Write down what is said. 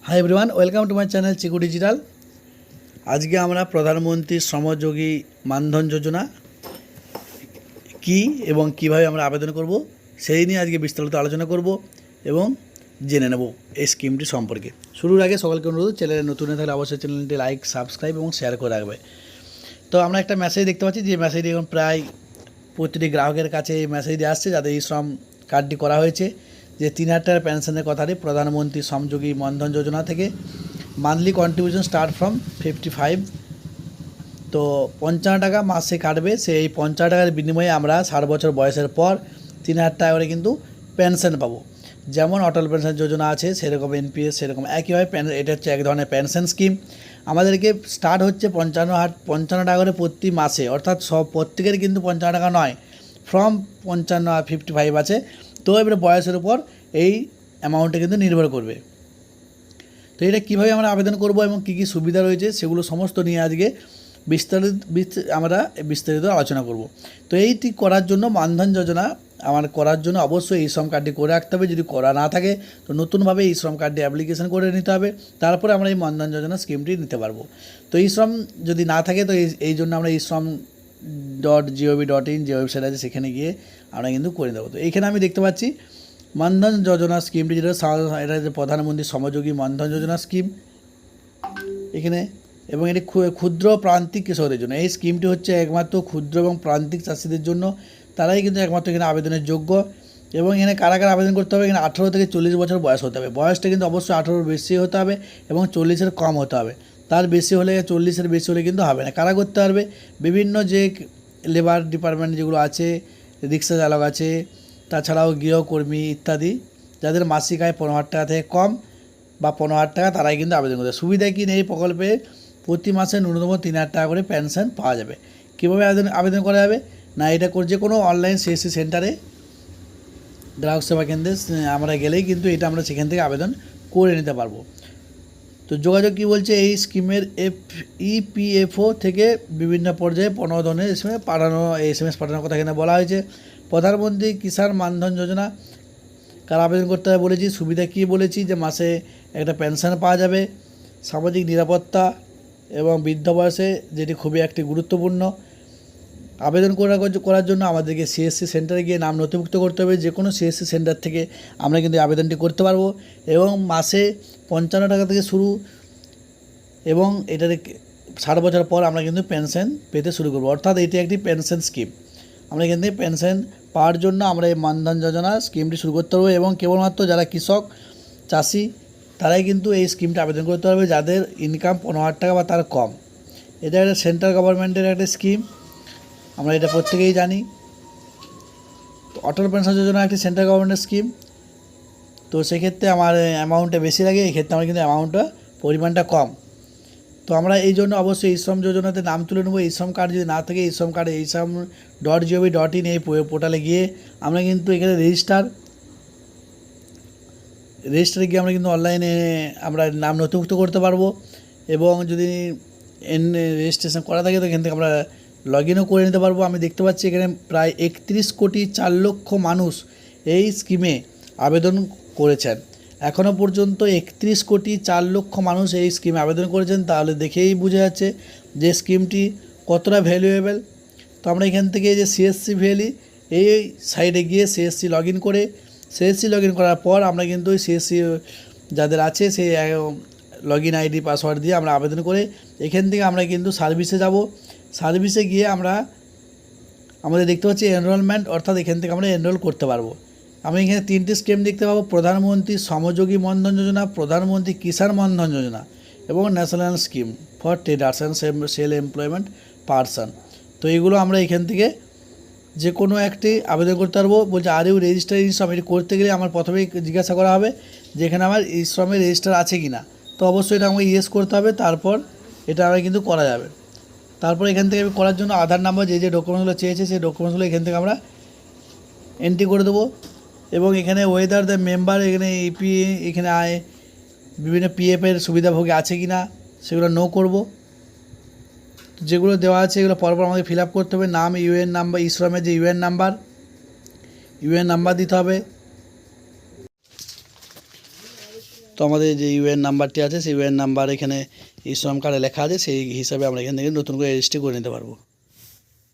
Hi everyone, welcome to my channel Chiku digital. আজকে আমরা প্রধানমন্ত্রী শ্রমযোগী মানধন যোজনা কি এবং কিভাবে আমরা আবেদন করব সেই নিয়ে আজকে বিস্তারিত আলোচনা করব এবং জেনে নেব এই স্কিমটি সম্পর্কে। শুরুর আগে সকলকে অনুরোধ, চ্যানেলে নতুন হয়ে থাকলে অবশ্যই চ্যানেলটি লাইক, সাবস্ক্রাইব এবং শেয়ার করে রাখবে। তো আমরা একটা মেসেজ দেখতে পাচ্ছি, যে মেসেজটি এখন প্রায় প্রতিটি গ্রাহকের কাছে এই মেসেজটি আসছে, যাদের এই শ্রম কার্ডটি করা হয়েছে, যে 3,000 টাকার পেনশনের কথাটি প্রধানমন্ত্রী শ্রমযোগী মানধন যোজনা থেকে মান্থলি কন্ট্রিবিউশন স্টার্ট ফ্রম 55। তো 55 টাকা মাসে কাটবে। সেই 50 টাকার বিনিময়ে আমরা 60 বছর বয়সের পর 3,000 টাকা করে কিন্তু পেনশন পাবো। যেমন অটল পেনশন যোজনা আছে সেরকম এনপিএস, সেরকম একইভাবে এটা হচ্ছে এক ধরনের পেনশন স্কিম। আমাদেরকে স্টার্ট হচ্ছে 55 টাকা করে প্রতি মাসে, অর্থাৎ সব প্রত্যেকের কিন্তু 55 টাকা নয়, ফ্রম 55 আর 55 আছে। তো এবারে বয়সের উপর এই অ্যামাউন্টটা কিন্তু নির্ভর করবে। তো এটা কীভাবে আমরা আবেদন করব এবং কী কী সুবিধা রয়েছে সেগুলো সমস্ত নিয়ে আজকে বিস্তারিত আলোচনা করব। তো এইটি করার জন্য মানধন যোজনা করার জন্য অবশ্যই এই শ্রম কার্ডটি করে রাখতে হবে। যদি করা না থাকে তো নতুনভাবে এই শ্রম কার্ডটি অ্যাপ্লিকেশন করে নিতে হবে, তারপরে আমরা এই মানধন যোজনা স্কিমটি নিতে পারবো। তো এই শ্রম যদি না থাকে তো এই জন্য আমরা এই শ্রম .gov.in যে ওয়েবসাইট আছে সেখানে গিয়ে আমরা কিন্তু করে দেবো। তো এইখানে আমি দেখতে পাচ্ছি মানধন যোজনা স্কিমটি, যেটা এটা হচ্ছে প্রধানমন্ত্রী শ্রমযোগী মানধন যোজনা স্কিম এখানে, এবং এটি ক্ষুদ্র প্রান্তিক কৃষকদের জন্য। এই স্কিমটি হচ্ছে একমাত্র ক্ষুদ্র এবং প্রান্তিক চাষিদের জন্য, তারাই কিন্তু একমাত্র এখানে আবেদনের যোগ্য। এবং এখানে কারা কারা আবেদন করতে হবে, এখানে 18 থেকে 40 বছর বয়স হতে হবে। বয়সটা কিন্তু অবশ্যই 18-এর বেশি হতে হবে এবং 40-এর কম হতে হবে। তার বেশি হলে, 40-এর বেশি হলে কিন্তু হবে না। কারা করতে পারবে? বিভিন্ন যে লেবার ডিপার্টমেন্ট যেগুলো আছে, রিক্সা চালক আছে, তাছাড়াও গৃহকর্মী ইত্যাদি, যাদের মাসিক আয় 15,000 টাকা থেকে কম বা 15,000 টাকা, তারাই কিন্তু আবেদন করতে। সুবিধা কি নেই প্রকল্পে? প্রতি মাসে ন্যূনতম 3,000 টাকা করে পেনশন পাওয়া যাবে। কীভাবে আবেদন করা যাবে না, এটা যে কোনো অনলাইন সিএসসি সেন্টারে, গ্রাহক সেবা কেন্দ্রে আমরা গেলেই কিন্তু এটা আমরা সেখান থেকে আবেদন করে নিতে পারবো। তো যোগাযোগ কী বলছে, এই স্কিমের ইপিএফও থেকে বিভিন্ন পর্যায়ে 15 ধরনের এসএমএস পাঠানোর কথা এখানে বলা হয়েছে। প্রধানমন্ত্রী কিষাণ মানধন যোজনা কারা আবেদন করতে হবে বলেছি। সুবিধা কী বলেছি, যে মাসে একটা পেনশন পাওয়া যাবে, সামাজিক নিরাপত্তা এবং বৃদ্ধ বয়সে, যেটি খুবই একটি গুরুত্বপূর্ণ। আবেদন করার জন্য আমাদেরকে সিএসসি সেন্টারে গিয়ে নাম নথিভুক্ত করতে হবে। যে কোনো সিএসসি সেন্টার থেকে আমরা কিন্তু আবেদনটি করতে পারবো, এবং মাসে 55 টাকা থেকে শুরু, এবং এটাতে 60 বছর পর আমরা কিন্তু পেনশন পেতে শুরু করবো। অর্থাৎ এটি একটি পেনশন স্কিম। আমরা এখান থেকে পেনশন পাওয়ার জন্য আমরা এই মানধন যোজনা স্কিমটি শুরু করতে পারবো, এবং কেবলমাত্র যারা কৃষক চাষি তারাই কিন্তু এই স্কিমটা আবেদন করতে পারবে, যাদের ইনকাম 15,000 টাকা বা তার কম। এটা একটা সেন্ট্রাল গভর্নমেন্টের একটা স্কিম, আমরা এটা প্রত্যেকেই জানি। তো অটল পেনশন যোজনা একটি সেন্ট্রাল গভর্নমেন্টের স্কিম। তো সেক্ষেত্রে আমার অ্যামাউন্টটা বেশি লাগে, এক্ষেত্রে আমার কিন্তু পরিমাণটা কম। তো আমরা এই জন্য অবশ্যই এই শ্রম যোজনাতে নাম তুলে নেবো। এই শ্রম কার্ড যদি না থাকে, এই শ্রম কার্ডে এইশ্রম.gov.in এই পোর্টালে গিয়ে আমরা কিন্তু এখানে রেজিস্টারে গিয়ে আমরা কিন্তু অনলাইনে আমরা নাম নথিভুক্ত করতে পারবো। এবং যদি রেজিস্ট্রেশন করা থাকে তো এখান থেকে আমরা লগ ইনও করে নিতে পারবো। আমি দেখতে পাচ্ছি এখানে প্রায় 31,04,00,000 মানুষ এই স্কিমে আবেদন করেছেন। এখনও পর্যন্ত 31,04,00,000 মানুষ এই স্কিমে আবেদন করেছেন। তাহলে দেখেই বোঝা যাচ্ছে যে স্কিমটি কতটা ভ্যালুয়েবল। তো আমরা এখান থেকে যে সিএসসি ভ্যালি এই সাইডে গিয়ে সিএসসি লগ ইন করার পর আমরা কিন্তু ওই সিএসসি যাদের আছে সেই লগ ইন আইডি পাসওয়ার্ড দিয়ে আমরা আবেদন করে এখান থেকে আমরা কিন্তু সার্ভিসে যাব। সার্ভিসে গিয়ে আমাদের দেখতে পাচ্ছি এনরোলমেন্ট, অর্থাৎ এখান থেকে আমরা এনরোল করতে পারবো। আমি এখানে 3টি স্কিম দেখতে পাবো: প্রধানমন্ত্রী শ্রমযোগী মানধন যোজনা, প্রধানমন্ত্রী কিষাণ মানধন যোজনা এবং national scheme for traders and self employment person. তো এইগুলো আমরা এখান থেকে যে কোনো একটি আবেদন করতে পারবো। বলছে আর ইউ রেজিস্টার ইন শ্রম, এটি করতে গেলে আমার প্রথমেই জিজ্ঞাসা করা হবে যে এখানে আমার এই শ্রমের রেজিস্টার আছে কি না। তো অবশ্যই এটা আমাকে ইয়েস করতে হবে, তারপর এটা আমরা কিন্তু করা যাবে। তারপর এখান থেকে করার জন্য আধার নাম্বার, যে ডকুমেন্টসগুলো চেয়েছে সেই ডকুমেন্টসগুলো এখান থেকে আমরা এন্ট্রি করে দেবো। এবং এখানে ওয়েদার দ্য মেম্বার, এখানে এখানে বিভিন্ন পিএফের সুবিধাভোগী আছে কি না সেগুলো নো করব। যেগুলো দেওয়া আছে এগুলো পরপর আমাকে ফিল আপ করতে হবে। নাম, ইউএন নাম্বার, ইশ্রমের যে ইউএন নাম্বার দিতে হবে। তো আমাদের যে ইউএন নাম্বারটি আছে সেই ইউএন নাম্বার এখানে এই শ্রম কার্ডে লেখা আছে, সেই হিসাবে আমরা এখান থেকে নতুন করে রেজিস্ট্রি করে নিতে পারবো।